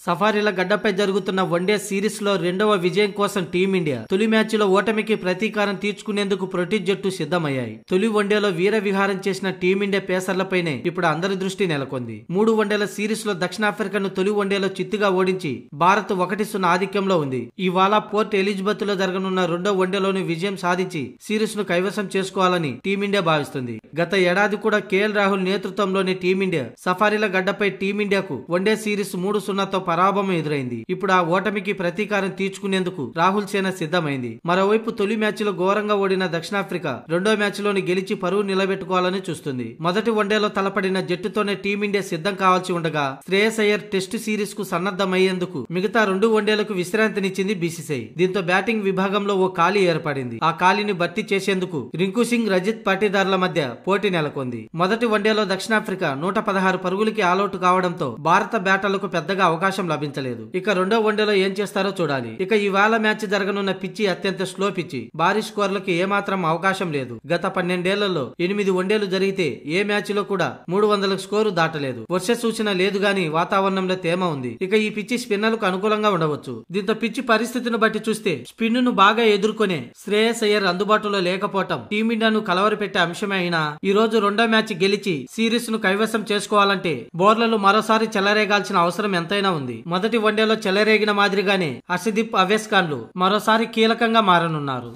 సఫారీల గడ్డపై జరుగుతున్న one day series లో రెండవ విజయం కోసం టీమిండియా తొలి మ్యాచ్ లో ఓటమికి ప్రతీకారం తీర్చుకునేందుకు ప్రొటీ జట్టు సిద్ధమయ్యాయి. తొలి వన్డేలో వీర విహారం చేసిన టీమిండియా పేసర్లపైనే ఇప్పుడు అందరి దృష్టి నెలకొంది. 3 వన్డేల సిరీస్ లో దక్షిణాఫ్రికాను తొలి వన్డేలో చిత్తుగా ఓడించి భారత్ 1-0 ఆధిక్యంలో ఉంది. ఇవాళ పోర్ట్ ఎలిజబెత్ లో జరగనున్న రెండో వన్డేలోని విజయం సాధించి సిరీస్ ను కైవసం చేసుకోవాలని టీమిండియా భావిస్తుంది. గత ఏడాది కూడా కేఎల్ రాహుల్ నేతృత్వంలోని టీమిండియా సఫారీల గడ్డపై టీమిండియాకు వన్డే సిరీస్ 3-0తో పరాభవం ఎదురైంది. ఇప్పుడు ఆ ఓటమికి ప్రతీకారం తీర్చుకునేందుకు రాహుల్ సేన సిద్ధమైంది. మరోవైపు తొలి మ్యాచ్ లో ఘోరంగా ఓడిన దక్షిణాఫ్రికా రెండో మ్యాచ్ లోని గెలిచి పరువు నిలబెట్టుకోవాలని చూస్తుంది. మొదటి వన్డేలో తలపడిన జట్టుతోనే టీమిండియా సిద్ధం కావాల్సి ఉండగా శ్రేయస్ అయ్యర్ టెస్టు సిరీస్ కు సన్నద్ధమయ్యేందుకు మిగతా 2 వన్డేలకు విశ్రాంతినిచ్చింది బీసీసీ. దీంతో బ్యాటింగ్ విభాగంలో ఓ ఖాళీ ఏర్పడింది. ఆ ఖాళీని భర్తీ చేసేందుకు రింకు సింగ్, రజిత్ పాటీదార్ల మధ్య పోటీ నెలకొంది. మొదటి వన్డేలో దక్షిణాఫ్రికా 116 పరుగులకి ఆలౌట్ కావడంతో భారత బ్యాటర్లకు పెద్దగా అవకాశం లభించలేదు. ఇక రెండో వన్డేలో ఏం చేస్తారో చూడాలి. ఇక ఇవాళ మ్యాచ్ జరగనున్న పిచ్చి అత్యంత స్లో పిచ్చి. భారీ స్కోర్లకి ఏమాత్రం అవకాశం లేదు. గత 12 ఏళ్లలో 8 వన్డేలు జరిగితే ఏ మ్యాచ్ లో కూడా 300 స్కోరు దాటలేదు. వర్ష సూచన లేదు గాని వాతావరణంలో తేమ ఉంది. ఇక ఈ పిచ్చి స్పిన్నర్లకు అనుకూలంగా ఉండవచ్చు. దీంతో పిచ్చి పరిస్థితిని బట్టి చూస్తే స్పిన్ ను బాగా ఎదుర్కొనే శ్రేయస్ అయ్యర్ అందుబాటులో లేకపోవటం టీమిండియాను కలవరపెట్టే అంశమే అయినా ఈ రోజు రెండో మ్యాచ్ గెలిచి సిరీస్ ను కైవసం చేసుకోవాలంటే బౌలర్లు మరోసారి చెలరేగాల్సిన అవసరం ఎంతైనా ఉంది. మొదటి వన్డేలో చెలరేగిన మాదిరిగానే హర్షదీప్, అవేస్ ఖాన్లు మరోసారి కీలకంగా మారనున్నారు.